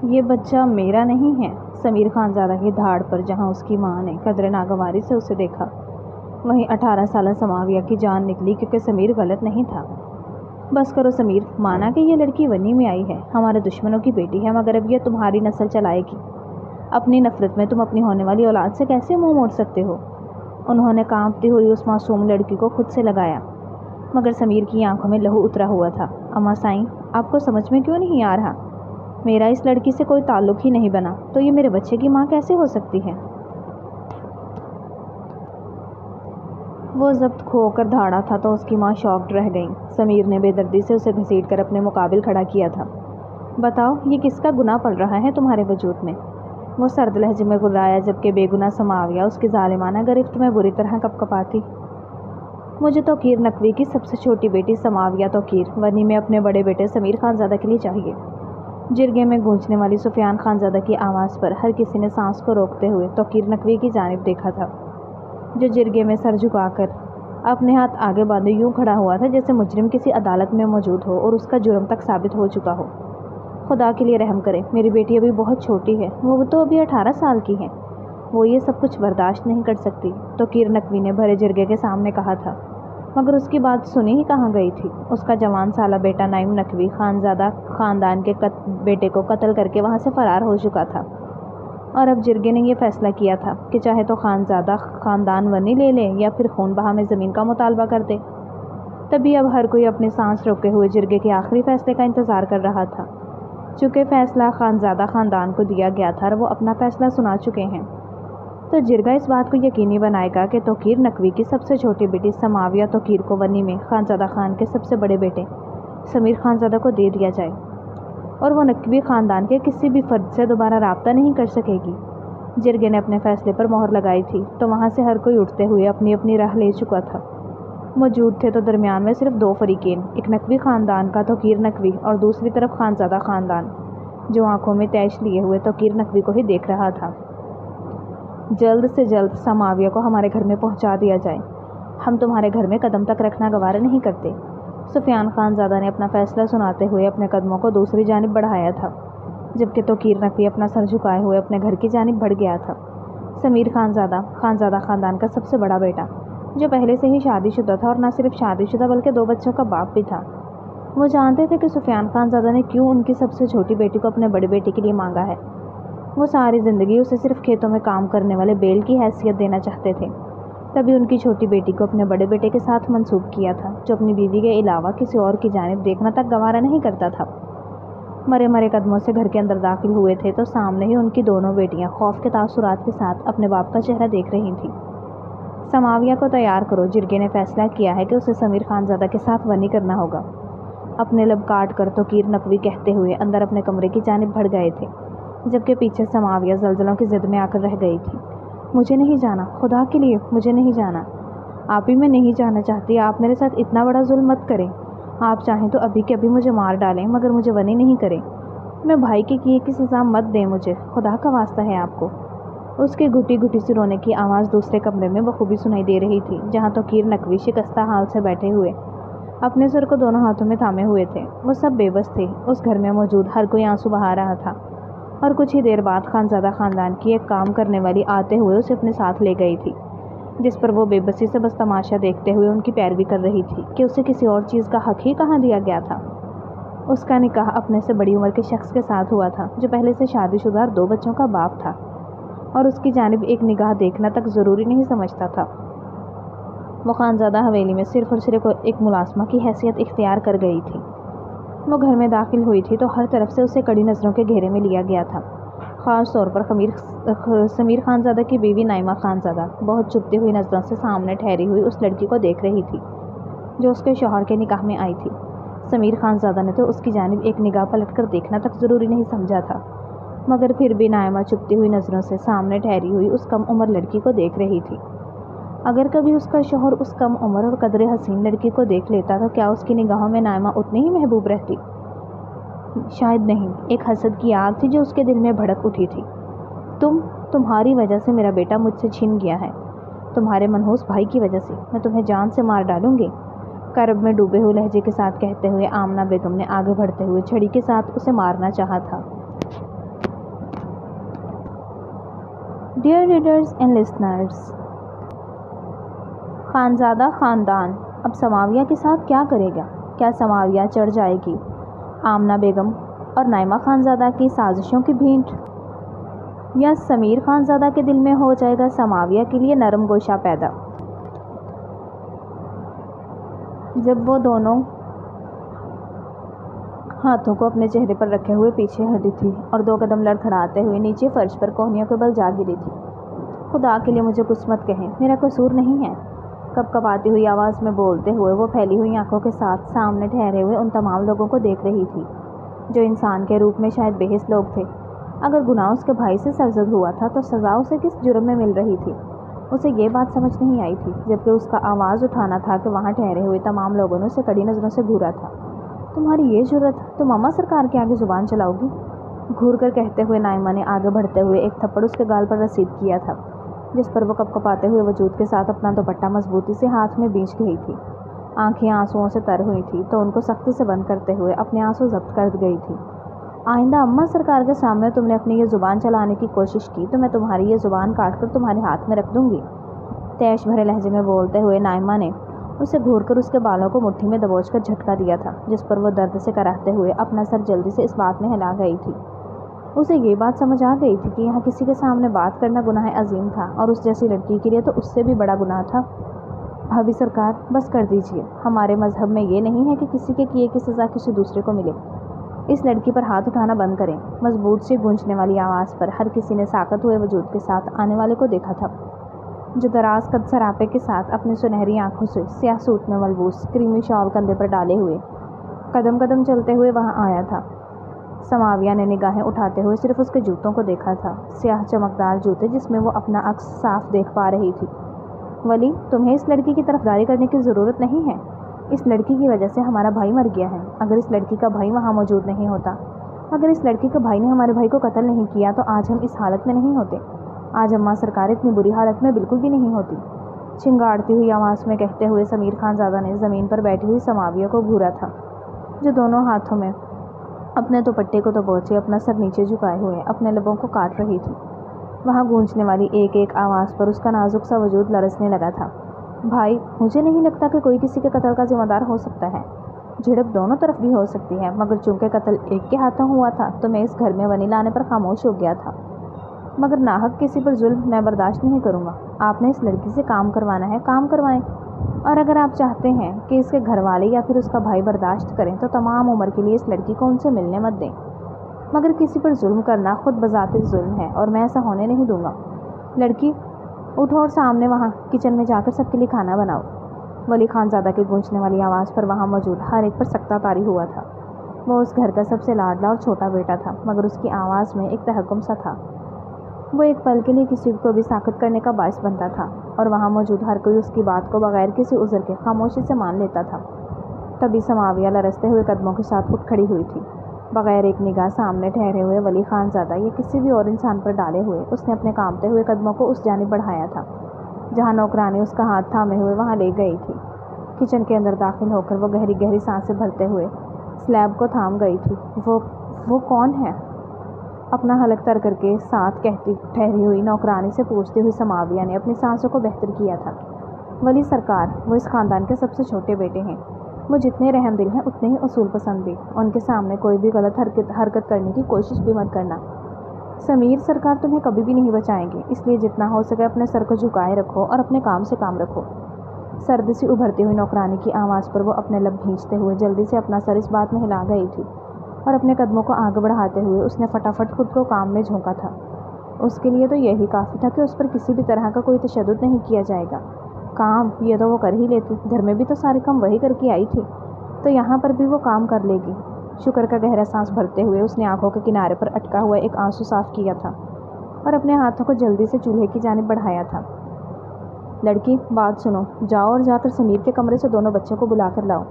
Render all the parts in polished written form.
یہ بچہ میرا نہیں ہے۔ سمیر خانزادہ کی دھاڑ پر جہاں اس کی ماں نے قدر ناگواری سے اسے دیکھا، وہیں 18 سالہ سماویہ کی جان نکلی کیونکہ سمیر غلط نہیں تھا۔ بس کرو سمیر، مانا کہ یہ لڑکی ونی میں آئی ہے، ہمارے دشمنوں کی بیٹی ہے، مگر اب یہ تمہاری نسل چلائے گی۔ اپنی نفرت میں تم اپنی ہونے والی اولاد سے کیسے منہ موڑ سکتے ہو؟ انہوں نے کانپتی ہوئی اس معصوم لڑکی کو خود سے لگایا، مگر سمیر کی آنکھوں میں لہو اترا ہوا تھا۔ اماں سائیں، آپ کو سمجھ میں کیوں نہیں آ رہا؟ میرا اس لڑکی سے کوئی تعلق ہی نہیں بنا تو یہ میرے بچے کی ماں کیسے ہو سکتی ہے؟ وہ ضبط کھو کر دھاڑا تھا تو اس کی ماں شاکڈ رہ گئی۔ سمیر نے بے دردی سے اسے گھسیٹ کر اپنے مقابل کھڑا کیا تھا۔ بتاؤ، یہ کس کا گناہ پڑ رہا ہے تمہارے وجود میں؟ وہ سرد لہجے میں گرایا، جبکہ بے گناہ سماویہ اس کی ظالمانہ گرفت میں بری طرح کپکپاتی۔ مجھے توقیر نقوی کی سب سے چھوٹی بیٹی سماویہ توقیر ونی میں اپنے بڑے بیٹے سمیر خانزادہ کے لیے چاہیے۔ جرگے میں گونجنے والی سفیان خانزادہ کی آواز پر ہر کسی نے سانس کو روکتے ہوئے توقیر نقوی کی جانب دیکھا تھا، جو جرگے میں سر جھکا کر اپنے ہاتھ آگے باندھے یوں کھڑا ہوا تھا جیسے مجرم کسی عدالت میں موجود ہو اور اس کا جرم تک ثابت ہو چکا ہو۔ خدا کے لیے رحم کرے، میری بیٹی ابھی بہت چھوٹی ہے، وہ تو ابھی 18 سال کی ہے، وہ یہ سب کچھ برداشت نہیں کر سکتی، توقیر نقوی نے بھرے جرگے کے سامنے کہا تھا، مگر اس کی بات سنی ہی کہاں گئی تھی۔ اس کا جوان سالہ بیٹا نعیم نقوی خانزادہ خاندان کے بیٹے کو قتل کر کے وہاں سے فرار ہو چکا تھا، اور اب جرگے نے یہ فیصلہ کیا تھا کہ چاہے تو خانزادہ خاندان ونی لے لے یا پھر خون بہا میں زمین کا مطالبہ کر دے۔ تبھی اب ہر کوئی اپنی سانس روکے ہوئے جرگے کے آخری فیصلے کا انتظار کر رہا تھا۔ چونکہ فیصلہ خانزادہ خاندان کو دیا گیا تھا اور وہ اپنا فیصلہ سنا چکے ہیں، تو جرگہ اس بات کو یقینی بنائے گا کہ توقیر نقوی کی سب سے چھوٹی بیٹی سماویہ توقیر کو ونی میں خانزادہ خان کے سب سے بڑے بیٹے سمیر خانزادہ کو دے دیا جائے، اور وہ نقوی خاندان کے کسی بھی فرد سے دوبارہ رابطہ نہیں کر سکے گی۔ جرگے نے اپنے فیصلے پر مہر لگائی تھی تو وہاں سے ہر کوئی اٹھتے ہوئے اپنی اپنی راہ لے چکا تھا۔ موجود تھے تو درمیان میں صرف 2 فریقین، ایک نقوی خاندان کا توقیر نقوی اور دوسری طرف خانزادہ خاندان، جو آنکھوں میں تیش لیے ہوئے توقیر نقوی کو ہی دیکھ رہا تھا۔ جلد سے جلد سماویہ کو ہمارے گھر میں پہنچا دیا جائے، ہم تمہارے گھر میں قدم تک رکھنا گوارا نہیں کرتے۔ سفیان خانزادہ نے اپنا فیصلہ سناتے ہوئے اپنے قدموں کو دوسری جانب بڑھایا تھا، جبکہ توقیر نقوی اپنا سر جھکائے ہوئے اپنے گھر کی جانب بڑھ گیا تھا۔ سمیر خانزادہ خانزادہ خاندان کا سب سے بڑا بیٹا، جو پہلے سے ہی شادی شدہ تھا اور نہ صرف شادی شدہ بلکہ 2 بچوں کا باپ بھی تھا، وہ جانتے تھے کہ سفیان خانزادہ نے کیوں ان کی سب سے چھوٹی بیٹی کو اپنے بڑے بیٹے کے لیے مانگا ہے۔ وہ ساری زندگی اسے صرف کھیتوں میں کام کرنے والے بیل کی حیثیت دینا چاہتے تھے، تبھی ان کی چھوٹی بیٹی کو اپنے بڑے بیٹے کے ساتھ منسوب کیا تھا، جو اپنی بیوی کے علاوہ کسی اور کی جانب دیکھنا تک گوارا نہیں کرتا تھا۔ مرے مرے قدموں سے گھر کے اندر داخل ہوئے تھے تو سامنے ہی ان کی دونوں بیٹیاں خوف کے تاثرات کے ساتھ اپنے باپ کا چہرہ دیکھ رہی تھیں۔ سماویہ کو تیار کرو، جرگے نے فیصلہ کیا ہے کہ اسے سمیر خانزادہ کے ساتھ ونی کرنا ہوگا۔ اپنے لب کاٹ کر توقیر نقوی کہتے ہوئے اندر اپنے کمرے کی جانب بڑھ گئے تھے، جبکہ پیچھے سماویہ زلزلوں کی ضد میں آ کر رہ گئی تھی۔ مجھے نہیں جانا، خدا کے لیے مجھے نہیں جانا۔ آپ ہی میں نہیں جانا چاہتی، آپ میرے ساتھ اتنا بڑا ظلم مت کریں۔ آپ چاہیں تو ابھی کے ابھی مجھے مار ڈالیں، مگر مجھے ونی نہیں کریں۔ میں بھائی کے کیے کی سزا مت دیں مجھے، خدا کا واسطہ ہے آپ کو۔ اس کی گھٹی گھٹی سی رونے کی آواز دوسرے کمرے میں بخوبی سنائی دے رہی تھی، جہاں توقیر نقوی شکستہ حال سے بیٹھے ہوئے اپنے سر کو دونوں ہاتھوں میں تھامے ہوئے تھے۔ وہ سب بے بس تھے، اس گھر میں موجود ہر کوئی آنسو بہا رہا تھا، اور کچھ ہی دیر بعد خانزادہ خاندان کی ایک کام کرنے والی آتے ہوئے اسے اپنے ساتھ لے گئی تھی، جس پر وہ بے بسی سے بس تماشا دیکھتے ہوئے ان کی پیروی کر رہی تھی کہ اسے کسی اور چیز کا حق ہی کہاں دیا گیا تھا۔ اس کا نکاح اپنے سے بڑی عمر کے شخص کے ساتھ ہوا تھا، جو پہلے سے شادی شدہ اور 2 بچوں کا باپ تھا، اور اس کی جانب ایک نگاہ دیکھنا تک ضروری نہیں سمجھتا تھا۔ وہ خانزادہ حویلی میں صرف اور صرف ایک ملازمہ کی حیثیت اختیار کر گئی تھی۔ وہ گھر میں داخل ہوئی تھی تو ہر طرف سے اسے کڑی نظروں کے گھیرے میں لیا گیا تھا۔ خاص طور پر سمیر خانزادہ کی بیوی نائمہ خانزادہ بہت چبھتی ہوئی نظروں سے سامنے ٹھہری ہوئی اس لڑکی کو دیکھ رہی تھی، جو اس کے شوہر کے نکاح میں آئی تھی۔ سمیر خانزادہ نے تو اس کی جانب ایک نگاہ پلٹ کر دیکھنا تک ضروری نہیں سمجھا تھا، مگر پھر بھی نائمہ چبھتی ہوئی نظروں سے سامنے ٹھہری ہوئی اس کم عمر لڑکی کو دیکھ رہی تھی۔ اگر کبھی اس کا شوہر اس کم عمر اور قدر حسین لڑکی کو دیکھ لیتا تو کیا اس کی نگاہوں میں نائمہ اتنی ہی محبوب رہتی؟ شاید نہیں، ایک حسد کی آگ تھی جو اس کے دل میں بھڑک اٹھی تھی۔ تمہاری وجہ سے میرا بیٹا مجھ سے چھن گیا ہے، تمہارے منحوس بھائی کی وجہ سے، میں تمہیں جان سے مار ڈالوں گی، کرب میں ڈوبے ہوئے لہجے کے ساتھ کہتے ہوئے آمنہ بیگم نے آگے بڑھتے ہوئے چھڑی کے ساتھ اسے مارنا چاہا تھا۔ Dear readers and listeners, Khanzada خاندان اب سماویہ کے ساتھ کیا کرے گا؟ کیا سماویہ چڑھ جائے گی آمنہ بیگم اور نائمہ خانزادہ کی سازشوں کی بھینٹ، یا سمیر خانزادہ کے دل میں ہو جائے گا سماویہ کے لیے نرم گوشہ پیدا؟ جب وہ دونوں ہاتھوں کو اپنے چہرے پر رکھے ہوئے پیچھے ہٹی تھی اور 2 قدم لڑکھڑاتے ہوئے نیچے فرش پر کوہنیوں کے بل جا گری تھی۔ خدا کے لیے مجھے کچھ مت کہیں، میرا قصور نہیں ہے، کب کب آتی ہوئی آواز میں بولتے ہوئے وہ پھیلی ہوئی آنکھوں کے ساتھ سامنے ٹھہرے ہوئے ان تمام لوگوں کو دیکھ رہی تھی جو انسان کے روپ میں شاید بے حس لوگ تھے۔ اگر گناہ اس کے بھائی سے سرزد ہوا تھا تو سزا اسے کس جرم میں مل رہی تھی؟ اسے یہ بات سمجھ نہیں آئی تھی، جبکہ اس کا آواز اٹھانا تھا کہ وہاں ٹھہرے ہوئے تمام لوگوں نے اسے کڑی نظروں سے گھورا تھا۔ تمہاری یہ جرت، تم اماں سرکار کے آگے زبان چلاؤ گی؟ گھور کر کہتے ہوئے نائمہ نے آگے بڑھتے ہوئے ایک تھپڑ اس کے گال پر رسید کیا تھا، جس پر وہ کپ کپاتے ہوئے وجود کے ساتھ اپنا دوپٹہ مضبوطی سے ہاتھ میں بیچ گئی تھی۔ آنکھیں آنسوؤں سے تر ہوئی تھی تو ان کو سختی سے بند کرتے ہوئے اپنے آنسو ضبط کر گئی تھی۔ آئندہ اماں سرکار کے سامنے تم نے اپنی یہ زبان چلانے کی کوشش کی تو میں تمہاری یہ زبان کاٹ کر تمہارے ہاتھ میں رکھ دوں گی، تیش بھرے لہجے میں بولتے ہوئے نائمہ نے اسے گھور کر اس کے بالوں کو مٹھی میں دبوچ کر جھٹکا دیا تھا، جس پر وہ درد سے کراہتے ہوئے اپنا سر جلدی سے اس بات میں ہلا گئی تھی۔ اسے یہ بات سمجھ آ گئی تھی کہ یہاں کسی کے سامنے بات کرنا گناہ عظیم تھا، اور اس جیسی لڑکی کے لیے تو اس سے بھی بڑا گناہ تھا۔ بھابھی سرکار، بس کر دیجیے، ہمارے مذہب میں یہ نہیں ہے کہ کسی کے کیے کی سزا کسی دوسرے کو ملے۔ اس لڑکی پر ہاتھ اٹھانا بند کریں۔ مضبوط سی گونجنے والی آواز پر ہر کسی نے ساکت ہوئے وجود کے ساتھ آنے والے کو دیکھا تھا، جو دراز قد سراپے کے ساتھ اپنی سنہری آنکھوں سے سیاہ سوٹ میں ملبوس کریمی شال کندھے پر ڈالے ہوئے قدم قدم چلتے ہوئے وہاں آیا تھا۔ سماویہ نے نگاہیں اٹھاتے ہوئے صرف اس کے جوتوں کو دیکھا تھا، سیاہ چمکدار جوتے جس میں وہ اپنا عکس صاف دیکھ پا رہی تھی۔ ولی، تمہیں اس لڑکی کی طرفداری کرنے کی ضرورت نہیں ہے، اس لڑکی کی وجہ سے ہمارا بھائی مر گیا ہے۔ اگر اس لڑکی کا بھائی وہاں موجود نہیں ہوتا، اگر اس لڑکی کے بھائی نے ہمارے بھائی کو قتل نہیں کیا تو آج ہم اس حالت میں نہیں ہوتے، آج اماں سرکار اتنی بری حالت میں بالکل بھی نہیں ہوتی، چنگاڑتی ہوئی آواز میں کہتے ہوئے سمیر خانزادہ نے زمین پر بیٹھی ہوئی سماویہ کو گھورا تھا، جو دونوں ہاتھوں میں اپنے دوپٹے کو دبوچے اپنا سر نیچے جھکائے ہوئے اپنے لبوں کو کاٹ رہی تھی۔ وہاں گونجنے والی ایک ایک آواز پر اس کا نازک سا وجود لرزنے لگا تھا۔ بھائی، مجھے نہیں لگتا کہ کوئی کسی کے قتل کا ذمہ دار ہو سکتا ہے، جھڑپ دونوں طرف بھی ہو سکتی ہے، مگر چونکہ قتل ایک کے ہاتھوں ہوا تھا تو میں اس گھر میں ونی لانے پر خاموش ہو گیا تھا، مگر ناحق کسی پر ظلم میں برداشت نہیں کروں گا۔ آپ نے اس لڑکی سے کام کروانا ہے، کام کروائیں، اور اگر آپ چاہتے ہیں کہ اس کے گھر والے یا پھر اس کا بھائی برداشت کریں تو تمام عمر کے لیے اس لڑکی کو ان سے ملنے مت دیں، مگر کسی پر ظلم کرنا خود بذات ظلم ہے اور میں ایسا ہونے نہیں دوں گا۔ لڑکی، اٹھو اور سامنے وہاں کچن میں جا کر سب کے لیے کھانا بناؤ۔ ولی خانزادہ کی گونجنے والی آواز پر وہاں موجود ہر ایک پر سکتہ طاری ہوا تھا۔ وہ اس گھر کا سب سے لاڈلا اور چھوٹا بیٹا تھا، مگر اس کی آواز میں ایک تحکم سا تھا، وہ ایک پل کے لیے کسی کو بھی ساکت کرنے کا باعث بنتا تھا، اور وہاں موجود ہر کوئی اس کی بات کو بغیر کسی عذر کے خاموشی سے مان لیتا تھا۔ تبھی سماویہ لرزتے ہوئے قدموں کے ساتھ اٹھ کھڑی ہوئی تھی، بغیر ایک نگاہ سامنے ٹھہرے ہوئے ولی خانزادہ یا کسی بھی اور انسان پر ڈالے ہوئے اس نے اپنے کانپتے ہوئے قدموں کو اس جانب بڑھایا تھا جہاں نوکرانی اس کا ہاتھ تھامے ہوئے وہاں لے گئی تھی۔ کچن کے اندر داخل ہو کر وہ گہری گہری سانسیں بھرتے ہوئے سلیب کو تھام گئی تھی۔ وہ کون ہے؟ اپنا حلق تر کر کے ساتھ کہتی ٹھہری ہوئی نوکرانی سے پوچھتی ہوئی سماویہ نے اپنی سانسوں کو بہتر کیا تھا۔ ولی سرکار، وہ اس خاندان کے سب سے چھوٹے بیٹے ہیں، وہ جتنے رحم دل ہیں اتنے ہی اصول پسند بھی، ان کے سامنے کوئی بھی غلط حرکت کرنے کی کوشش بھی مت کرنا۔ سمیر سرکار تمہیں کبھی بھی نہیں بچائیں گے، اس لیے جتنا ہو سکے اپنے سر کو جھکائے رکھو اور اپنے کام سے کام رکھو۔ سرد سی ابھرتی ہوئی نوکرانی کی آواز پر وہ اپنے لب بھینچتے ہوئے جلدی سے اپنا سر اس بات میں ہلا گئی تھی، اور اپنے قدموں کو آگے بڑھاتے ہوئے اس نے فٹافٹ خود کو کام میں جھونکا تھا۔ اس کے لیے تو یہی کافی تھا کہ اس پر کسی بھی طرح کا کوئی تشدد نہیں کیا جائے گا۔ کام یہ تو وہ کر ہی لیتی، گھر میں بھی تو سارے کام وہی کر کے آئی تھی، تو یہاں پر بھی وہ کام کر لے گی۔ شکر کا گہرا سانس بھرتے ہوئے اس نے آنکھوں کے کنارے پر اٹکا ہوا ایک آنسو صاف کیا تھا اور اپنے ہاتھوں کو جلدی سے چولہے کی جانب بڑھایا تھا۔ لڑکی، بات سنو، جاؤ اور جا کر سمیر کے کمرے سے دونوں بچوں کو بلا کر لاؤ۔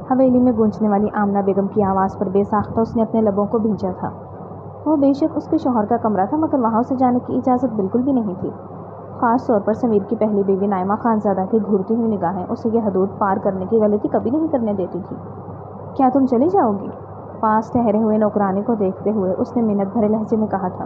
حویلی میں گونجنے والی آمنہ بیگم کی آواز پر بے ساختہ اس نے اپنے لبوں کو بھینچا تھا۔ وہ بے شک اس کے شوہر کا کمرہ تھا، مگر وہاں اسے جانے کی اجازت بالکل بھی نہیں تھی، خاص طور پر سمیر کی پہلی بیوی نائمہ خانزادہ کی گھورتی ہوئی نگاہیں اسے یہ حدود پار کرنے کی غلطی کبھی نہیں کرنے دیتی تھی۔ کیا تم چلی جاؤ گی؟ پاس ٹھہرے ہوئے نوکرانی کو دیکھتے ہوئے اس نے منت بھرے لہجے میں کہا تھا۔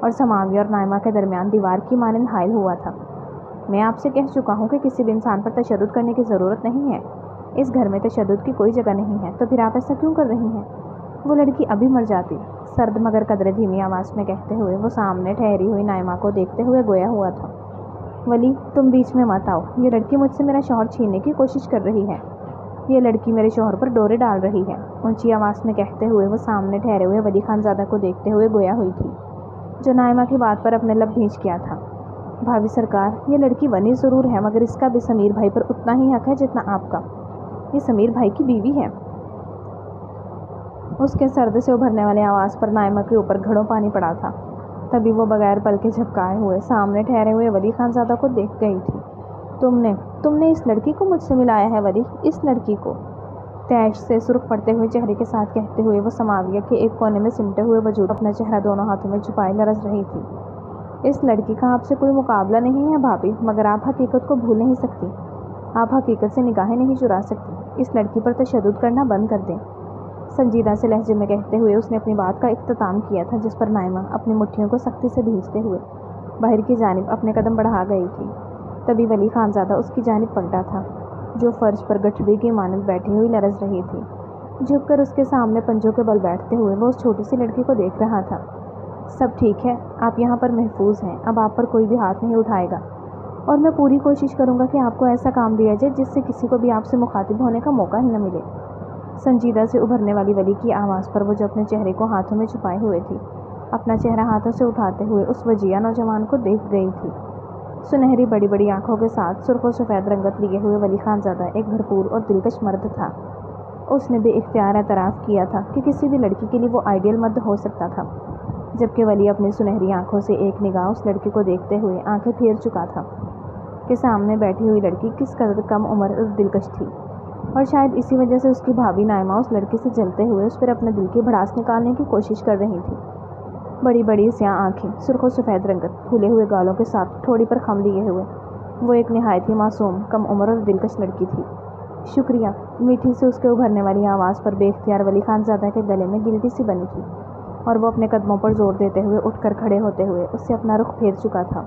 اور سماویہ اور نائمہ کے درمیان دیوار کی مانند حائل ہوا تھا۔ میں آپ سے کہہ چکا ہوں کہ کسی بھی انسان پر تشدد کرنے کی ضرورت نہیں ہے۔ اس گھر میں تشدد کی کوئی جگہ نہیں ہے، تو پھر آپ ایسا کیوں کر رہی ہیں؟ وہ لڑکی ابھی مر جاتی، سرد مگر قدرے دھیمی آواز میں کہتے ہوئے وہ سامنے ٹھہری ہوئی نائمہ کو دیکھتے ہوئے گویا ہوا تھا۔ ولی تم بیچ میں مت آؤ، یہ لڑکی مجھ سے میرا شوہر چھیننے کی کوشش کر رہی ہے۔ یہ لڑکی میرے شوہر پر ڈورے ڈال رہی ہے، اونچی آواز میں کہتے ہوئے وہ سامنے ٹھہرے ہوئے ولی خان زادہ کو دیکھتے ہوئے گویا ہوئی تھی، جو نائمہ کی بات پر اپنے لب بھینچ گیا تھا۔ بھابھی سرکار، یہ لڑکی ونی ضرور ہے، مگر اس کا بھی سمیر بھائی پر اتنا ہی حق ہے جتنا آپ کا۔ یہ سمیر بھائی کی بیوی ہے۔ اس کے سرد سے ابھرنے والی آواز پر نائمہ کے اوپر گھڑوں پانی پڑا تھا۔ تبھی وہ بغیر پل کے جھپکائے ہوئے سامنے ٹھہرے ہوئے ولی خان زادہ کو دیکھ گئی تھی۔ تم نے اس لڑکی کو مجھ سے ملایا ہے ولی، اس لڑکی کو؟ تیش سے سرخ پڑتے ہوئے چہرے کے ساتھ کہتے ہوئے وہ سماویہ کے ایک کونے میں سمٹے ہوئے وجود اپنا چہرہ دونوں ہاتھوں میں چھپائے لرز رہی تھی۔ اس لڑکی کا آپ سے کوئی مقابلہ نہیں ہے بھابھی، مگر آپ حقیقت کو بھول نہیں سکتی، آپ حقیقت سے نگاہیں نہیں چرا سکتی۔ اس لڑکی پر تشدد کرنا بند کر دیں، سنجیدہ سے لہجے میں کہتے ہوئے اس نے اپنی بات کا اختتام کیا تھا، جس پر نائمہ اپنی مٹھیوں کو سختی سے بھینچتے ہوئے باہر کی جانب اپنے قدم بڑھا گئی تھی۔ تبھی ولی خان زادہ اس کی جانب پلٹا تھا، جو فرش پر گٹھڑی کی مانند بیٹھی ہوئی لرز رہی تھی۔ جھک کر اس کے سامنے پنجوں کے بل بیٹھتے ہوئے وہ اس چھوٹی سی لڑکی کو دیکھ رہا تھا۔ سب ٹھیک ہے، آپ یہاں پر محفوظ ہیں، اب آپ پر کوئی بھی ہاتھ نہیں اٹھائے گا، اور میں پوری کوشش کروں گا کہ آپ کو ایسا کام دیا جائے جس سے کسی کو بھی آپ سے مخاطب ہونے کا موقع ہی نہ ملے۔ سنجیدہ سے ابھرنے والی ولی کی آواز پر وہ جو اپنے چہرے کو ہاتھوں میں چھپائے ہوئے تھی، اپنا چہرہ ہاتھوں سے اٹھاتے ہوئے اس وجیہ نوجوان کو دیکھ گئی تھی۔ سنہری بڑی بڑی آنکھوں کے ساتھ سرخ و سفید رنگت لیے ہوئے ولی خان زادہ ایک بھرپور اور دلکش مرد تھا۔ اس نے بے اختیار اعتراف کیا تھا کہ کسی بھی لڑکی کے لیے وہ آئیڈیل مرد ہو سکتا تھا، جبکہ ولی اپنی سنہری آنکھوں سے ایک نگاہ اس لڑکی کو دیکھتے ہوئے آنکھیں پھیر چکا تھا کہ سامنے بیٹھی ہوئی لڑکی کس قدر کم عمر اور دلکش تھی، اور شاید اسی وجہ سے اس کی بھابھی نائمہ اس لڑکی سے جلتے ہوئے اس پر اپنے دل کی بھڑاس نکالنے کی کوشش کر رہی تھی۔ بڑی بڑی سیاہ آنکھیں، سرخ و سفید رنگت، پھولے ہوئے گالوں کے ساتھ ٹھوڑی پر خم لیے ہوئے وہ ایک نہایت ہی معصوم، کم عمر اور دلکش لڑکی تھی۔ شکریہ، میٹھی سے اس کے ابھرنے والی آواز پر بے اختیار ولی خان زادہ کے گلے میں گلٹی سی بنی تھی، اور وہ اپنے قدموں پر زور دیتے ہوئے اٹھ کر کھڑے ہوتے ہوئے اس سے اپنا رخ پھیر چکا تھا۔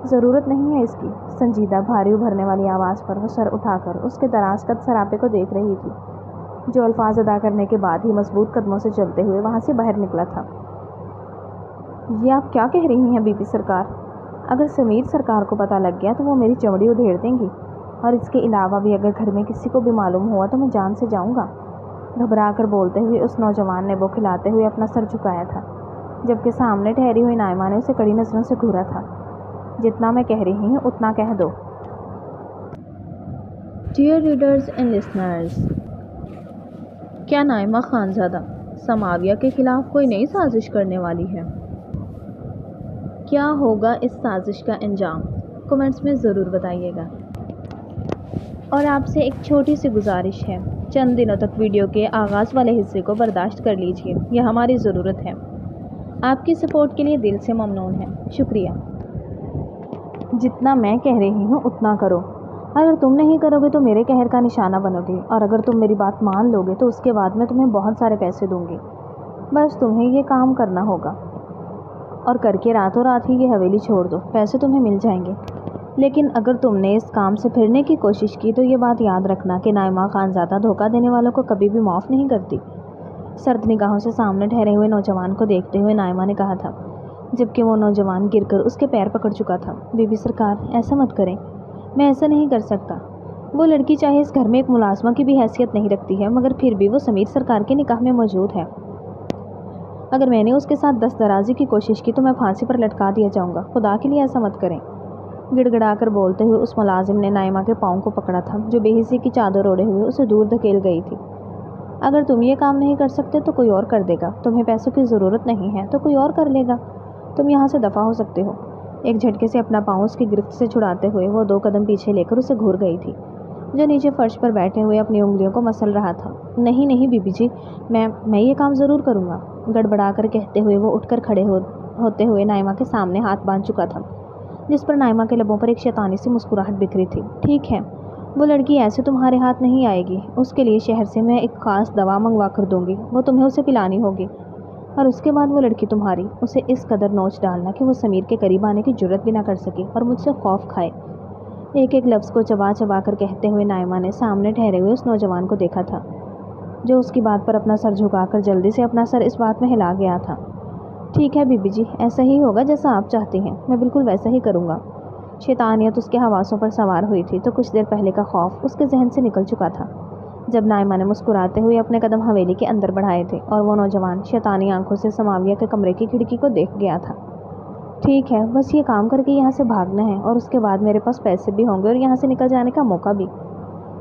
ضرورت نہیں ہے اس کی، سنجیدہ بھاری ابھرنے والی آواز پر وہ سر اٹھا کر اس کے دراز قد سراپے کو دیکھ رہی تھی، جو الفاظ ادا کرنے کے بعد ہی مضبوط قدموں سے چلتے ہوئے وہاں سے باہر نکلا تھا۔ یہ آپ کیا کہہ رہی ہیں بی بی سرکار؟ اگر سمیر سرکار کو پتہ لگ گیا تو وہ میری چمڑی ادھیڑ دیں گی، اور اس کے علاوہ بھی اگر گھر میں کسی کو بھی معلوم ہوا تو میں جان سے جاؤں گا۔ گھبرا کر بولتے ہوئے اس نوجوان نے بوکھلاتے ہوئے اپنا سر جھکایا تھا، جبکہ سامنے ٹھہری ہوئی نائمہ نے اسے کڑی نظروں سے گھورا تھا۔ جتنا میں کہہ رہی ہوں اتنا کہہ دو۔ ڈیئر ریڈرز اینڈ لسنرز، کیا نائمہ خانزادہ سماویہ کے خلاف کوئی نئی سازش کرنے والی ہے؟ کیا ہوگا اس سازش کا انجام؟ کمنٹس میں ضرور بتائیے گا۔ اور آپ سے ایک چھوٹی سی گزارش ہے، چند دنوں تک ویڈیو کے آغاز والے حصے کو برداشت کر لیجیے، یہ ہماری ضرورت ہے۔ آپ کی سپورٹ کے لیے دل سے ممنون ہے، شکریہ۔ جتنا میں کہہ رہی ہوں اتنا کرو، اگر تم نہیں کرو گے تو میرے قہر کا نشانہ بنو گے، اور اگر تم میری بات مان لو گے تو اس کے بعد میں تمہیں بہت سارے پیسے دوں گی۔ بس تمہیں یہ کام کرنا ہوگا، اور کر کے راتوں رات ہی یہ حویلی چھوڑ دو، پیسے تمہیں مل جائیں گے۔ لیکن اگر تم نے اس کام سے پھرنے کی کوشش کی تو یہ بات یاد رکھنا کہ نائمہ خانزادہ دھوکہ دینے والوں کو کبھی بھی معاف نہیں کرتی۔ سرد نگاہوں سے سامنے ٹھہرے ہوئے نوجوان کو دیکھتے ہوئے نائمہ نے کہا تھا، جبکہ وہ نوجوان گر کر اس کے پیر پکڑ چکا تھا۔ بی بی سرکار، ایسا مت کریں، میں ایسا نہیں کر سکتا۔ وہ لڑکی چاہے اس گھر میں ایک ملازمہ کی بھی حیثیت نہیں رکھتی ہے، مگر پھر بھی وہ سمیر سرکار کے نکاح میں موجود ہے۔ اگر میں نے اس کے ساتھ دست درازی کی کوشش کی تو میں پھانسی پر لٹکا دیا جاؤں گا، خدا کے لیے ایسا مت کریں۔ گڑ گڑا کر بولتے ہوئے اس ملازم نے نائمہ کے پاؤں کو پکڑا تھا، جو بے حسی کی چادر اوڑھے ہوئے اسے دور دھکیل گئی تھی۔ اگر تم یہ کام نہیں کر سکتے تو کوئی اور کر دے گا، تمہیں پیسوں کی ضرورت نہیں ہے تو کوئی اور کر لے گا، تم یہاں سے دفع ہو سکتے ہو۔ ایک جھٹکے سے اپنا پاؤں اس کی گرفت سے چھڑاتے ہوئے وہ 2 قدم پیچھے لے کر اسے گھور گئی تھی، جو نیچے فرش پر بیٹھے ہوئے اپنی انگلیوں کو مسل رہا تھا۔ نہیں نہیں بی بی جی، میں یہ کام ضرور کروں گا، گڑبڑا کر کہتے ہوئے وہ اٹھ کر کھڑے ہوتے ہوئے نائمہ کے سامنے ہاتھ باندھ چکا تھا، جس پر نائمہ کے لبوں پر ایک شیطانی سی مسکراہٹ بکھری تھی۔ ٹھیک ہے، وہ لڑکی ایسے تمہارے ہاتھ نہیں آئے گی، اس کے لیے شہر سے میں ایک خاص دوا منگوا کر دوں گی، وہ تمہیں اسے پلانی ہوگی۔ اور اس کے بعد وہ لڑکی تمہاری، اسے اس قدر نوچ ڈالنا کہ وہ سمیر کے قریب آنے کی جرت بھی نہ کر سکے اور مجھ سے خوف کھائے۔ ایک ایک لفظ کو چبا چبا کر کہتے ہوئے نائمہ نے سامنے ٹھہرے ہوئے اس نوجوان کو دیکھا تھا، جو اس کی بات پر اپنا سر جھکا کر جلدی سے اپنا سر اس بات میں ہلا گیا تھا۔ ٹھیک ہے بی بی جی، ایسا ہی ہوگا جیسا آپ چاہتی ہیں، میں بالکل ویسا ہی کروں گا۔ شیطانیت اس کے حواسوں پر سوار ہوئی تھی تو کچھ دیر پہلے کا خوف اس کے ذہن سے نکل چکا تھا، جب نائمہ نے مسکراتے ہوئے اپنے قدم حویلی کے اندر بڑھائے تھے اور وہ نوجوان شیطانی آنکھوں سے سماویہ کے کمرے کی کھڑکی کو دیکھ گیا تھا۔ ٹھیک ہے، بس یہ کام کر کے یہاں سے بھاگنا ہے اور اس کے بعد میرے پاس پیسے بھی ہوں گے اور یہاں سے نکل جانے کا موقع بھی۔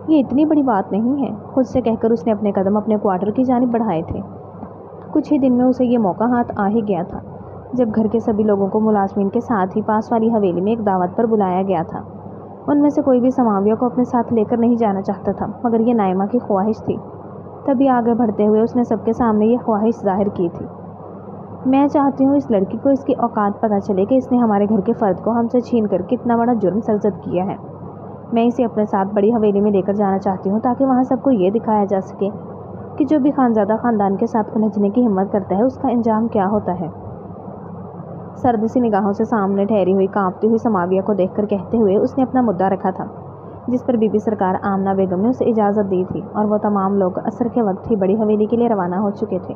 یہ اتنی بڑی بات نہیں ہے، خود سے کہہ کر اس نے اپنے قدم اپنے کوارٹر کی جانب بڑھائے تھے۔ کچھ ہی دن میں اسے یہ موقع ہاتھ آ ہی گیا تھا، جب گھر کے سبھی لوگوں کو ملازمین کے ساتھ ہی پاس والی حویلی میں ایک دعوت پر بلایا گیا تھا۔ ان میں سے کوئی بھی سماویہ کو اپنے ساتھ لے کر نہیں جانا چاہتا تھا، مگر یہ نائمہ کی خواہش تھی۔ تبھی آگے بڑھتے ہوئے اس نے سب کے سامنے یہ خواہش ظاہر کی تھی۔ میں چاہتی ہوں اس لڑکی کو اس کی اوقات پتہ چلے کہ اس نے ہمارے گھر کے فرد کو ہم سے چھین کر کتنا بڑا جرم سرزد کیا ہے۔ میں اسے اپنے ساتھ بڑی حویلی میں لے کر جانا چاہتی ہوں تاکہ وہاں سب کو یہ دکھایا جا سکے کہ جو بھی خانزادہ خاندان کے ساتھ الجھنے کی ہمت کرتا ہے اس کا انجام کیا ہوتا ہے۔ سرد سی نگاہوں سے سامنے ٹھہری ہوئی کانپتی ہوئی سماویہ کو دیکھ کر کہتے ہوئے اس نے اپنا مدعا رکھا تھا، جس پر بی بی سرکار آمنہ بیگم نے اسے اجازت دی تھی، اور وہ تمام لوگ عصر کے وقت ہی بڑی حویلی کے لیے روانہ ہو چکے تھے۔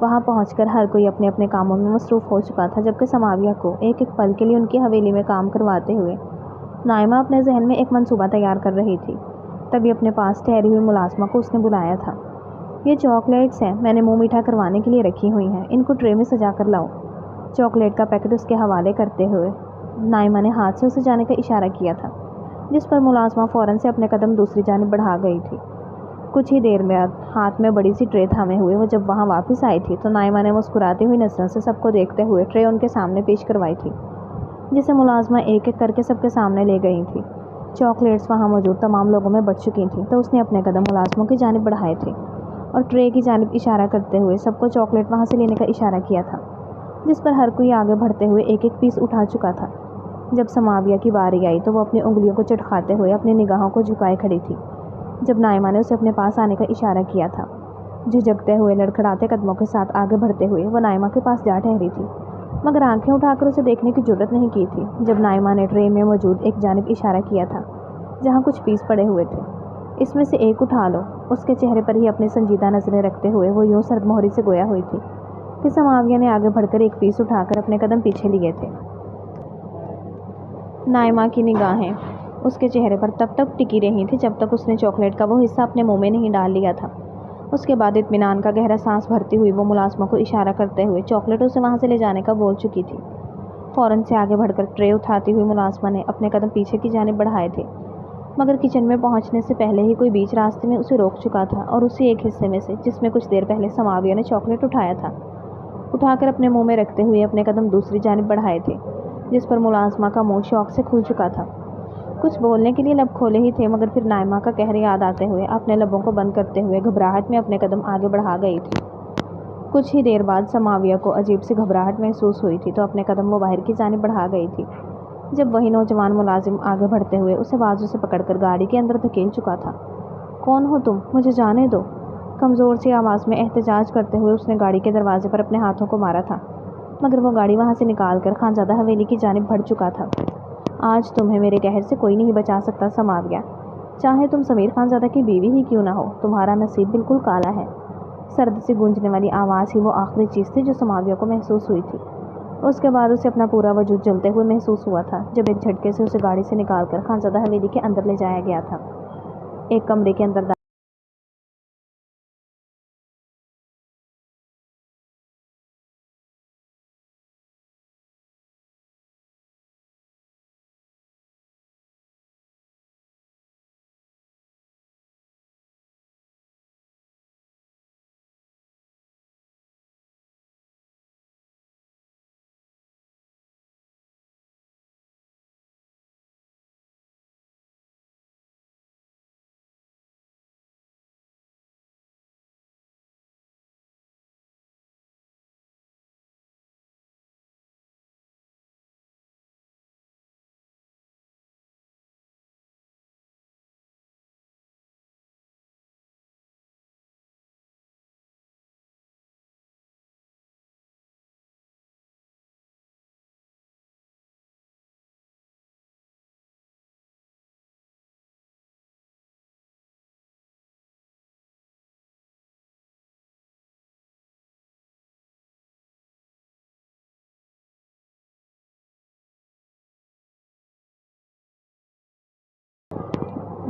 وہاں پہنچ کر ہر کوئی اپنے اپنے کاموں میں مصروف ہو چکا تھا، جبکہ سماویہ کو ایک ایک پل کے لیے ان کی حویلی میں کام کرواتے ہوئے نائمہ اپنے ذہن میں ایک منصوبہ تیار کر رہی تھی۔ تبھی اپنے پاس ٹھہری ہوئی ملازمہ کو اس نے بلایا تھا۔ یہ چاکلیٹس ہیں، میں نے منہ میٹھا کروانے کے لیے رکھی ہوئی ہیں، ان کو ٹرے میں سجا کر لاؤ۔ چاکلیٹ کا پیکٹ اس کے حوالے کرتے ہوئے نائمہ نے ہاتھ سے اسے جانے کا اشارہ کیا تھا، جس پر ملازمہ فوراً سے اپنے قدم دوسری جانب بڑھا گئی تھی۔ کچھ ہی دیر بعد ہاتھ میں بڑی سی ٹرے تھامے ہوئے وہ جب وہاں واپس آئی تھی تو نائمہ نے مسکراتی ہوئی نظروں سے سب کو دیکھتے ہوئے ٹرے ان کے سامنے پیش کروائی تھی، جسے ملازمہ ایک ایک کر کے سب کے سامنے لے گئی تھی۔ چاکلیٹس وہاں موجود تمام لوگوں میں بٹ چکی تھیں تو اس نے اپنے قدم ملازموں کی جانب بڑھائے تھے اور ٹرے کی جانب اشارہ کرتے ہوئے سب کو چاکلیٹ وہاں سے لینے کا اشارہ کیا تھا، جس پر ہر کوئی آگے بڑھتے ہوئے ایک ایک پیس اٹھا چکا تھا۔ جب سماویہ کی باری آئی تو وہ اپنی انگلیوں کو چٹکھاتے ہوئے اپنی نگاہوں کو جھکائے کھڑی تھی، جب نائمہ نے اسے اپنے پاس آنے کا اشارہ کیا تھا۔ جھجکتے ہوئے لڑکھڑاتے قدموں کے ساتھ آگے بڑھتے ہوئے وہ نائمہ کے پاس جا ٹھہری تھی، مگر آنکھیں اٹھا کر اسے دیکھنے کی جرت نہیں کی تھی، جب نائمہ نے ٹرے میں موجود ایک جانب اشارہ کیا تھا جہاں کچھ پیس پڑے ہوئے تھے۔ اس میں سے ایک اٹھا لو۔ اس کے چہرے پر ہی اپنی سنجیدہ نظریں رکھتے ہوئے وہ یوں سرد مہری سے گویا ہوئی تھی کہ سماویہ نے آگے بڑھ کر ایک پیس اٹھا کر اپنے قدم پیچھے لیے تھے۔ نائمہ کی نگاہیں اس کے چہرے پر تب تک ٹکی رہی تھی جب تک اس نے چاکلیٹ کا وہ حصہ اپنے منہ میں نہیں ڈال لیا تھا۔ اس کے بعد اطمینان کا گہرا سانس بھرتی ہوئی وہ ملازموں کو اشارہ کرتے ہوئے چاکلیٹوں سے وہاں سے لے جانے کا بول چکی تھی۔ فوراً سے آگے بڑھ کر ٹرے اٹھاتی ہوئی ملازمہ نے اپنے قدم پیچھے کی جانب بڑھائے تھے، مگر کچن میں پہنچنے سے پہلے ہی کوئی بیچ راستے میں اسے روک چکا تھا اور اسی ایک حصے میں سے جس میں کچھ دیر پہلے سماویہ نے چاکلیٹ اٹھایا تھا اٹھا کر اپنے منہ میں رکھتے ہوئے اپنے قدم دوسری جانب بڑھائے تھے، جس پر ملازمہ کا منہ شوق سے کھل چکا تھا۔ کچھ بولنے کے لیے لب کھولے ہی تھے، مگر پھر نائمہ کا قہر یاد آتے ہوئے اپنے لبوں کو بند کرتے ہوئے گھبراہٹ میں اپنے قدم آگے بڑھا گئی تھی۔ کچھ ہی دیر بعد سماویہ کو عجیب سی گھبراہٹ محسوس ہوئی تھی تو اپنے قدم وہ باہر کی جانب بڑھا گئی تھی، جب وہی نوجوان ملازم آگے بڑھتے ہوئے اسے بازو سے پکڑ کر گاڑی کے اندر دھکیل چکا تھا۔ کون ہو تم؟ مجھے جانے دو، کمزور سی آواز میں احتجاج کرتے ہوئے اس نے گاڑی کے دروازے پر اپنے ہاتھوں کو مارا تھا، مگر وہ گاڑی وہاں سے نکال کر خانزادہ حویلی کی جانب بڑھ چکا تھا۔ آج تمہیں میرے قہر سے کوئی نہیں بچا سکتا سماویہ، چاہے تم سمیر خانزادہ کی بیوی ہی کیوں نہ ہو، تمہارا نصیب بالکل کالا ہے۔ سرد سے گونجنے والی آواز ہی وہ آخری چیز تھی جو سماویہ کو محسوس ہوئی تھی۔ اس کے بعد اسے اپنا پورا وجود جلتے ہوئے محسوس ہوا تھا جب ایک جھٹکے سے اسے گاڑی سے نکال کر خانزادہ حویلی کے اندر لے جایا گیا تھا۔ ایک کمرے کے اندر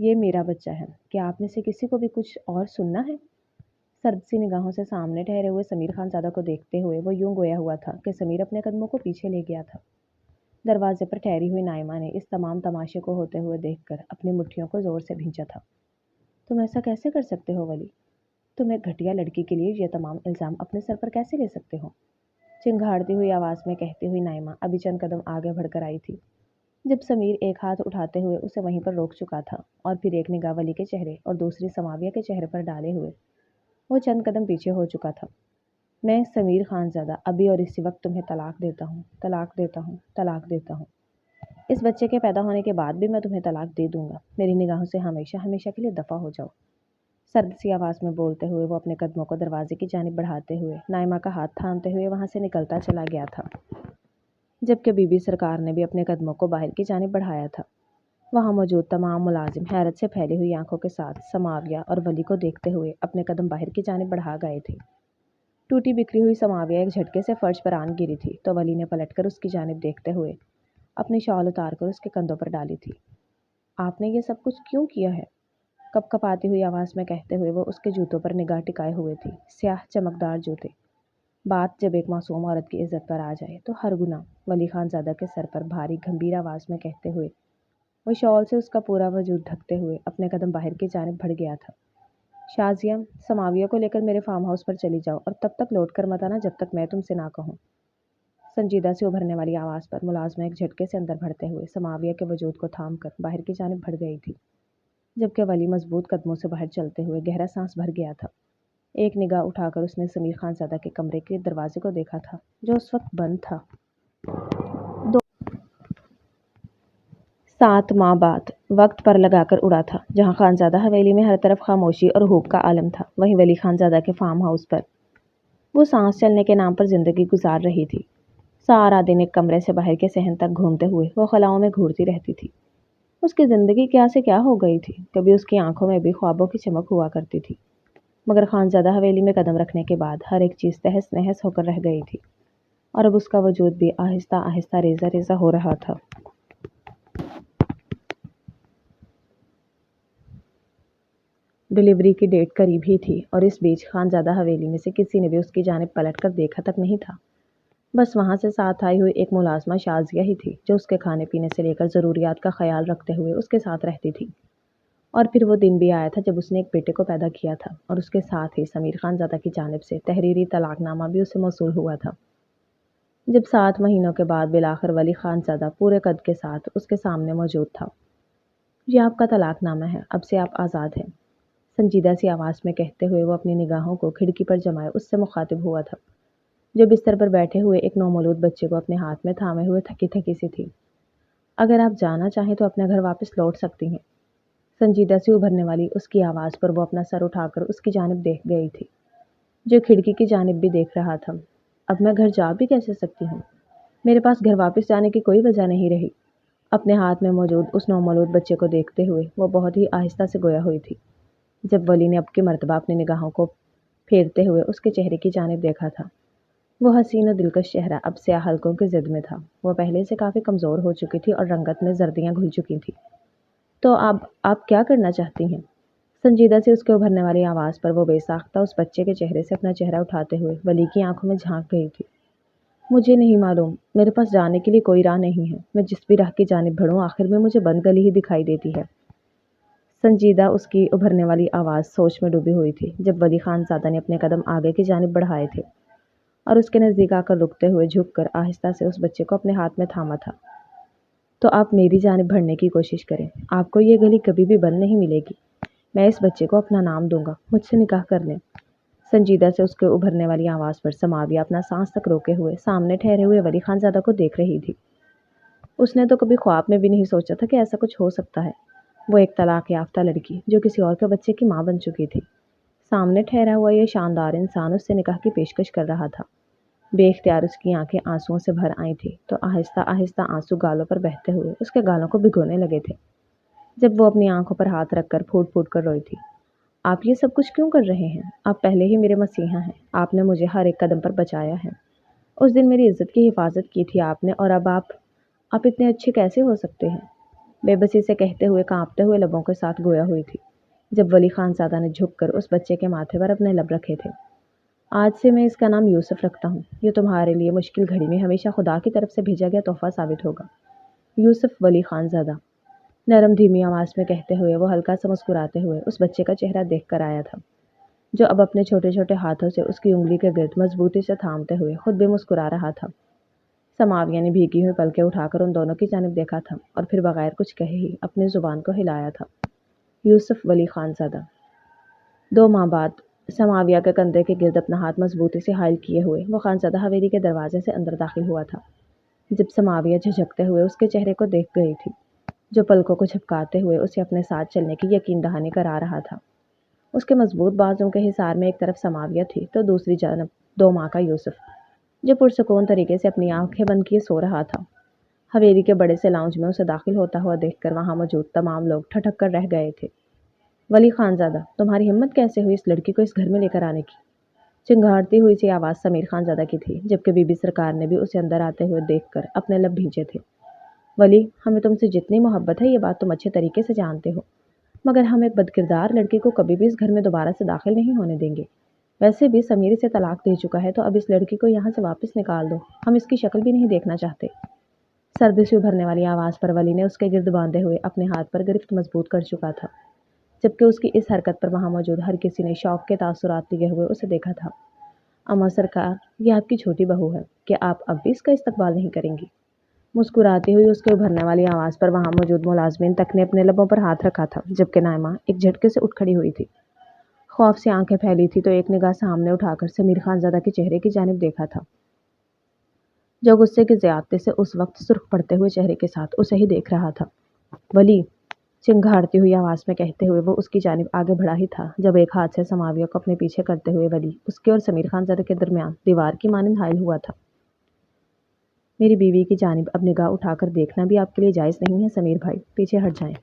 یہ میرا بچہ ہے، کیا آپ میں سے کسی کو بھی کچھ اور سننا ہے؟ سرد سی نگاہوں سے سامنے ٹھہرے ہوئے سمیر خان زادہ کو دیکھتے ہوئے وہ یوں گویا ہوا تھا کہ سمیر اپنے قدموں کو پیچھے لے گیا تھا۔ دروازے پر ٹھہری ہوئی نائمہ نے اس تمام تماشے کو ہوتے ہوئے دیکھ کر اپنی مٹھیوں کو زور سے بھینچا تھا۔ تم ایسا کیسے کر سکتے ہو ولی؟ تم ایک گھٹیا لڑکی کے لیے یہ تمام الزام اپنے سر پر کیسے لے سکتے ہو؟ چنگھاڑتی ہوئی آواز میں کہتی ہوئی نائمہ ابھی چند قدم آگے بڑھ کر آئی تھی، جب سمیر ایک ہاتھ اٹھاتے ہوئے اسے وہیں پر روک چکا تھا اور پھر ایک نگاہ ولی کے چہرے اور دوسری سماویہ کے چہرے پر ڈالے ہوئے وہ چند قدم پیچھے ہو چکا تھا۔ میں سمیر خان زادہ ابھی اور اسی وقت تمہیں طلاق دیتا ہوں، طلاق دیتا ہوں، طلاق دیتا ہوں۔ اس بچے کے پیدا ہونے کے بعد بھی میں تمہیں طلاق دے دوں گا۔ میری نگاہوں سے ہمیشہ ہمیشہ کے لیے دفع ہو جاؤ۔ سرد سی آواز میں بولتے ہوئے وہ اپنے قدموں کو دروازے کی جانب بڑھاتے ہوئے نائمہ کا ہاتھ تھامتے ہوئے وہاں سے نکلتا چلا گیا تھا، جبکہ بی بی سرکار نے بھی اپنے قدموں کو باہر کی جانب بڑھایا تھا۔ وہاں موجود تمام ملازم حیرت سے پھیلی ہوئی آنکھوں کے ساتھ سماویہ اور ولی کو دیکھتے ہوئے اپنے قدم باہر کی جانب بڑھا گئے تھے۔ ٹوٹی بکھری ہوئی سماویہ ایک جھٹکے سے فرش پر آن گری تھی تو ولی نے پلٹ کر اس کی جانب دیکھتے ہوئے اپنی شال اتار کر اس کے کندھوں پر ڈالی تھی۔ آپ نے یہ سب کچھ کیوں کیا ہے؟ کپ کپاتی ہوئی آواز میں کہتے ہوئے وہ اس کے جوتوں پر نگاہ ٹکائے ہوئے تھی، سیاہ چمکدار جوتے۔ بات جب ایک معصوم عورت کی عزت پر آ جائے تو ہر گناہ ولی خان زادہ کے سر پر بھاری گھمبیر آواز میں کہتے ہوئے وہ شال سے اس کا پورا وجود ڈھکتے ہوئے اپنے قدم باہر کی جانب بڑھ گیا تھا۔ شازیہ، سماویہ کو لے کر میرے فارم ہاؤس پر چلی جاؤ اور تب تک لوٹ کر مت آنا جب تک میں تم سے نہ کہوں۔ سنجیدہ سے ابھرنے والی آواز پر ملازمہ ایک جھٹکے سے اندر بڑھتے ہوئے سماویہ کے وجود کو تھام کر باہر کی جانب بڑھ گئی تھی، جبکہ ولی مضبوط قدموں سے باہر چلتے ہوئے گہرا سانس بھر گیا تھا۔ ایک نگاہ اٹھا کر اس نے سمیر خان زادہ کے کمرے کے دروازے کو دیکھا تھا جو اس وقت بند تھا۔ 7 ماہ بعد وقت پر لگا کر اڑا تھا۔ جہاں خانزادہ حویلی میں ہر طرف خاموشی اور ہھوک کا عالم تھا، وہیں ولی خان زادہ کے فارم ہاؤس پر وہ سانس چلنے کے نام پر زندگی گزار رہی تھی۔ سارا دن ایک کمرے سے باہر کے صحن تک گھومتے ہوئے وہ خلاؤں میں گھورتی رہتی تھی۔ اس کی زندگی کیا سے کیا ہو گئی تھی، کبھی اس کی آنکھوں میں بھی خوابوں کی چمک ہوا کرتی تھی، مگر خانزادہ حویلی میں قدم رکھنے کے بعد ہر ایک چیز تہس نہس ہو کر رہ گئی تھی، اور اب اس کا وجود بھی آہستہ آہستہ ریزہ ریزہ ہو رہا تھا۔ ڈلیوری کی ڈیٹ قریب ہی تھی اور اس بیچ خانزادہ حویلی میں سے کسی نے بھی اس کی جانب پلٹ کر دیکھا تک نہیں تھا۔ بس وہاں سے ساتھ آئی ہوئی ایک ملازمہ شازیہ ہی تھی جو اس کے کھانے پینے سے لے کر ضروریات کا خیال رکھتے ہوئے اس کے ساتھ رہتی تھی۔ اور پھر وہ دن بھی آیا تھا جب اس نے ایک بیٹے کو پیدا کیا تھا اور اس کے ساتھ ہی سمیر خان زادہ کی جانب سے تحریری طلاق نامہ بھی اسے موصول ہوا تھا۔ جب 7 مہینوں کے بعد بالآخر ولی خان زادہ پورے قد کے ساتھ اس کے سامنے موجود تھا۔ یہ آپ کا طلاق نامہ ہے، اب سے آپ آزاد ہیں، سنجیدہ سی آواز میں کہتے ہوئے وہ اپنی نگاہوں کو کھڑکی پر جمائے اس سے مخاطب ہوا تھا، جو بستر پر بیٹھے ہوئے ایک نومولود بچے کو اپنے ہاتھ میں تھامے ہوئے تھکی تھکی سی تھی۔ اگر آپ جانا چاہیں تو اپنے گھر واپس لوٹ سکتی ہیں۔ سنجیدہ سی ابھرنے والی اس کی آواز پر وہ اپنا سر اٹھا کر اس کی جانب دیکھ گئی تھی، جو کھڑکی کی جانب بھی دیکھ رہا تھا۔ اب میں گھر جا بھی کیسے سکتی ہوں؟ میرے پاس گھر واپس جانے کی کوئی وجہ نہیں رہی۔ اپنے ہاتھ میں موجود اس نومولود بچے کو دیکھتے ہوئے وہ بہت ہی آہستہ سے گویا ہوئی تھی۔ جب ولی نے اب کی مرتبہ اپنی نگاہوں کو پھیرتے ہوئے اس کے چہرے کی جانب دیکھا تھا، وہ حسین و دلکش چہرہ اب سیاہ حلقوں کی زد میں تھا۔ وہ پہلے سے کافی کمزور ہو چکی تھی اور رنگت میں زردیاں گھل چکی تھیں۔ تو اب آپ کیا کرنا چاہتی ہیں؟ سنجیدہ سے اس کے ابھرنے والی آواز پر وہ بے ساختہ اس بچے کے چہرے سے اپنا چہرہ اٹھاتے ہوئے ولی کی آنکھوں میں جھانک گئی تھی۔ مجھے نہیں معلوم، میرے پاس جانے کے لیے کوئی راہ نہیں ہے۔ میں جس بھی راہ کی جانب بڑھوں آخر میں مجھے بند گلی ہی دکھائی دیتی ہے۔ سنجیدہ اس کی ابھرنے والی آواز سوچ میں ڈوبی ہوئی تھی جب ولی خان زادہ نے اپنے قدم آگے کی جانب بڑھائے تھے اور اس کے نزدیک آ کر رکتے ہوئے جھک کر آہستہ سے اس بچے کو اپنے ہاتھ میں تھاما تھا۔ تو آپ میری جانب بڑھنے کی کوشش کریں، آپ کو یہ گلی کبھی بھی بند نہیں ملے گی۔ میں اس بچے کو اپنا نام دوں گا، مجھ سے نکاح کر لیں۔ سنجیدہ سے اس کے ابھرنے والی آواز پر سماویہ اپنا سانس تک روکے ہوئے سامنے ٹھہرے ہوئے ولی خان زادہ کو دیکھ رہی تھی۔ اس نے تو کبھی خواب میں بھی نہیں سوچا تھا کہ ایسا کچھ ہو سکتا ہے۔ وہ ایک طلاق یافتہ لڑکی جو کسی اور کے بچے کی ماں بن چکی تھی، سامنے ٹھہرا ہوا یہ شاندار انسان اس سے نکاح کی پیشکش کر رہا تھا۔ بے اختیار اس کی آنکھیں آنسوؤں سے بھر آئی تھیں تو آہستہ آہستہ آنسو گالوں پر بہتے ہوئے اس کے گالوں کو بھگونے لگے تھے، جب وہ اپنی آنکھوں پر ہاتھ رکھ کر پھوٹ پھوٹ کر روئی تھی۔ آپ یہ سب کچھ کیوں کر رہے ہیں؟ آپ پہلے ہی میرے مسیحا ہیں، آپ نے مجھے ہر ایک قدم پر بچایا ہے۔ اس دن میری عزت کی حفاظت کی تھی آپ نے، اور اب آپ اتنے اچھے کیسے ہو سکتے ہیں؟ بے بسی سے کہتے ہوئے کانپتے ہوئے لبوں کے ساتھ گویا ہوئی تھی جب ولی خان زادہ نے جھک کر اس بچے کے ماتھے پر اپنے لب رکھے تھے۔ آج سے میں اس کا نام یوسف رکھتا ہوں۔ یہ تمہارے لیے مشکل گھڑی میں ہمیشہ خدا کی طرف سے بھیجا گیا تحفہ ثابت ہوگا۔ یوسف ولی خان زادہ، نرم دھیمی آواز میں کہتے ہوئے وہ ہلکا سا مسکراتے ہوئے اس بچے کا چہرہ دیکھ کر آیا تھا جو اب اپنے چھوٹے چھوٹے ہاتھوں سے اس کی انگلی کے گرد مضبوطی سے تھامتے ہوئے خود بھی مسکرا رہا تھا۔ سماویہ نے بھیگی ہوئی پلکیں اٹھا کر ان دونوں کی جانب دیکھا تھا اور پھر بغیر کچھ کہے ہی اپنی زبان کو ہلایا تھا۔ یوسف ولی خان زادہ۔ 2 ماہ بعد سماویہ کے کندھے کے گرد اپنا ہاتھ مضبوطی سے حائل کیے ہوئے وہ خانزادہ حویلی کے دروازے سے اندر داخل ہوا تھا جب سماویہ جھجکتے ہوئے اس کے چہرے کو دیکھ گئی تھی جو پلکوں کو جھپکاتے ہوئے اسے اپنے ساتھ چلنے کی یقین دہانی کرا رہا تھا۔ اس کے مضبوط بازوں کے حصار میں ایک طرف سماویہ تھی تو دوسری جانب 2 ماہ کا یوسف جو پرسکون طریقے سے اپنی آنکھیں بند کیے سو رہا تھا۔ حویلی کے بڑے سے لاؤنج میں اسے داخل ہوتا ہوا دیکھ کر وہاں موجود تمام لوگ ٹھٹک کر رہ گئے تھے۔ ولی خان زادہ، تمہاری ہمت کیسے ہوئی اس لڑکی کو اس گھر میں لے کر آنے کی؟ چنگھاڑتی ہوئی سی آواز سمیر خان زادہ کی تھی جبکہ بی بی سرکار نے بھی اسے اندر آتے ہوئے دیکھ کر اپنے لب بھینچے تھے۔ ولی، ہمیں تم سے جتنی محبت ہے یہ بات تم اچھے طریقے سے جانتے ہو، مگر ہم ایک بدکردار لڑکی کو کبھی بھی اس گھر میں دوبارہ سے داخل نہیں ہونے دیں گے۔ ویسے بھی سمیر اسے طلاق دے چکا ہے تو اب اس لڑکی کو یہاں سے واپس نکال دو، ہم اس کی شکل بھی نہیں دیکھنا چاہتے۔ سردی سے ابھرنے والی آواز پر ولی نے اس کے گرد باندھے ہوئے اپنے ہاتھ پر گرفت مضبوط کر چکا تھا جبکہ اس کی اس حرکت پر وہاں موجود ہر کسی نے شوق کے تاثرات لیے ہوئے اسے دیکھا تھا۔ اما سرکار، یہ آپ کی چھوٹی بہو ہے، کیا آپ اب بھی اس کا استقبال نہیں کریں گی؟ مسکراتی ہوئی اس کے ابھرنے والی آواز پر وہاں موجود ملازمین تک نے اپنے لبوں پر ہاتھ رکھا تھا جبکہ نائمہ ایک جھٹکے سے اٹھ کھڑی ہوئی تھی۔ خوف سے آنکھیں پھیلی تھی تو ایک نگاہ سامنے اٹھا کر سمیر خان زادہ کے چہرے کی جانب دیکھا تھا جو غصے کی زیادتی سے اس وقت سرخ پڑتے ہوئے چہرے کے ساتھ اسے ہی دیکھ رہا تھا۔ ولی، چنگھاڑتی ہوئی آواز میں کہتے ہوئے وہ اس کی جانب آگے بڑھا ہی تھا جب ایک ہاتھ سے سماویہ کو اپنے پیچھے کرتے ہوئے ولی اس کے اور سمیر خان زادہ کے درمیان دیوار کی مانند حائل ہوا تھا۔ میری بیوی کی جانب اب نگاہ اٹھا کر دیکھنا بھی آپ کے لیے جائز نہیں ہے سمیر بھائی، پیچھے ہٹ جائیں۔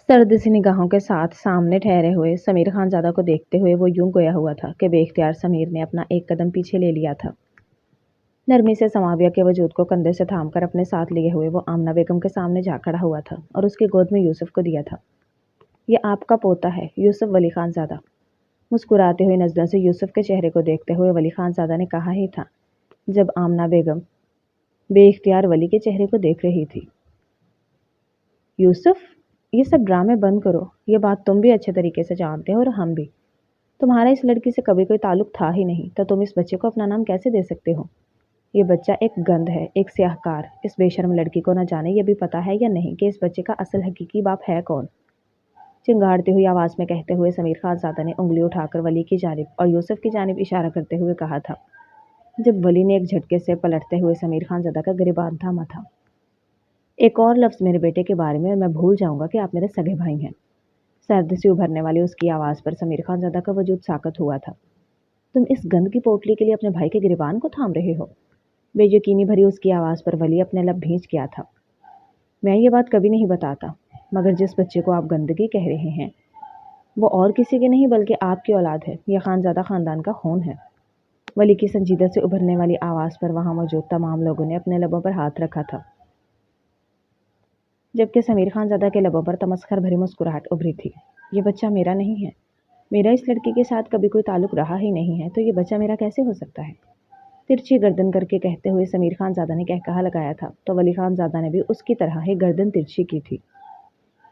سرد سی نگاہوں کے ساتھ سامنے ٹھہرے ہوئے سمیر خان زادہ کو دیکھتے ہوئے وہ یوں گویا ہوا تھا کہ بے اختیار سمیر نے اپنا ایک قدم پیچھے لے لیا تھا۔ نرمی سے سماویہ کے وجود کو کندھے سے تھام کر اپنے ساتھ لیے ہوئے وہ آمنہ بیگم کے سامنے جا کھڑا ہوا تھا اور اس کی گود میں یوسف کو دیا تھا۔ یہ آپ کا پوتا ہے یوسف ولی خان زادہ۔ مسکراتے ہوئے نظروں سے یوسف کے چہرے کو دیکھتے ہوئے ولی خان زادہ نے کہا ہی تھا جب آمنہ بیگم بے اختیار ولی کے چہرے کو دیکھ رہی تھی۔ یوسف، یہ سب ڈرامے بند کرو، یہ بات تم بھی اچھے طریقے سے جانتے ہو اور ہم بھی۔ تمہارا اس لڑکی سے کبھی کوئی تعلق تھا ہی نہیں تو تم اس بچے کو اپنا نام کیسے دے سکتے ہو؟ یہ بچہ ایک گند ہے، ایک سیاہ کار۔ اس بے شرم لڑکی کو نہ جانے یہ بھی پتا ہے یا نہیں کہ اس بچے کا اصل حقیقی باپ ہے کون؟ چنگھاڑتی ہوئی آواز میں کہتے ہوئے سمیر خان زادہ نے انگلی اٹھا کر ولی کی جانب اور یوسف کی جانب اشارہ کرتے ہوئے کہا تھا جب ولی نے ایک جھٹکے سے پلٹتے ہوئے سمیر خان زادہ کا گریبان تھاما تھا۔ ایک اور لفظ میرے بیٹے کے بارے میں بھول جاؤں گا کہ آپ میرے سگے بھائی ہیں۔ سرد سے ابھرنے والی اس کی آواز پر سمیر خان زادہ کا وجود ساکت ہوا تھا۔ تم اس گند کی پوٹلی کے لیے اپنے بھائی کے گریبان کو تھام رہے ہو؟ بے یقینی بھری اس کی آواز پر ولی اپنے لب بھینچ گیا تھا۔ میں یہ بات کبھی نہیں بتاتا، مگر جس بچے کو آپ گندگی کہہ رہے ہیں وہ اور کسی کے نہیں بلکہ آپ کی اولاد ہے، یہ خان زادہ خاندان کا خون ہے۔ ولی کی سنجیدہ سے ابھرنے والی آواز پر وہاں موجود تمام لوگوں نے اپنے لبوں پر ہاتھ رکھا تھا جبکہ سمیر خان زادہ کے لبوں پر تمسخر بھری مسکراہٹ ابھری تھی۔ یہ بچہ میرا نہیں ہے، میرا اس لڑکی کے ساتھ کبھی کوئی تعلق رہا ہی نہیں ہے تو یہ بچہ میرا کیسے ہو سکتا ہے؟ ترچھی گردن کر کے کہتے ہوئے سمیر خان زادہ نے کہا لگایا تھا تو ولی خان زادہ نے بھی اس کی طرح ہی گردن ترچھی کی تھی۔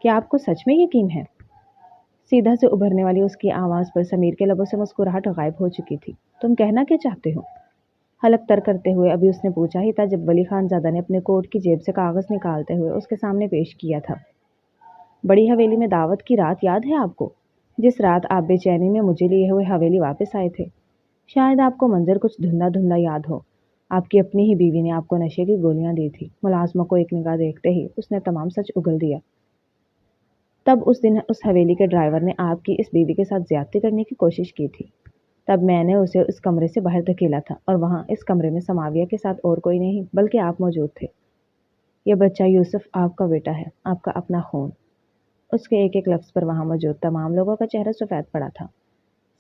کیا آپ کو سچ میں یقین ہے؟ سیدھا سے ابھرنے والی اس کی آواز پر سمیر کے لبوں سے مسکراہٹ غائب ہو چکی تھی۔ تم کہنا کیا چاہتے ہو؟ حلق تر کرتے ہوئے ابھی اس نے پوچھا ہی تھا جب ولی خان زادہ نے اپنے کوٹ کی جیب سے کاغذ نکالتے ہوئے اس کے سامنے پیش کیا تھا۔ بڑی حویلی میں دعوت کی رات یاد ہے آپ کو؟ جس رات آپ بے چینی میں مجھے لیے ہوئے حویلی واپس آئے تھے۔ شاید آپ کو منظر کچھ دھندلا دھندلا یاد ہو۔ آپ کی اپنی ہی بیوی نے آپ کو نشے کی گولیاں دی تھی۔ ملازموں کو ایک نگاہ دیکھتے ہی اس نے تمام سچ اگل دیا۔ تب اس دن اس حویلی کے ڈرائیور نے آپ کی اس بیوی کے ساتھ زیادتی کرنے کی کوشش کی تھی۔ تب میں نے اسے اس کمرے سے باہر دھکیلا تھا اور وہاں اس کمرے میں سماویہ کے ساتھ اور کوئی نہیں بلکہ آپ موجود تھے۔ یہ بچہ یوسف آپ کا بیٹا ہے، آپ کا اپنا خون۔ اس کے ایک ایک لفظ پر وہاں موجود تمام لوگوں کا چہرہ سفید پڑا تھا۔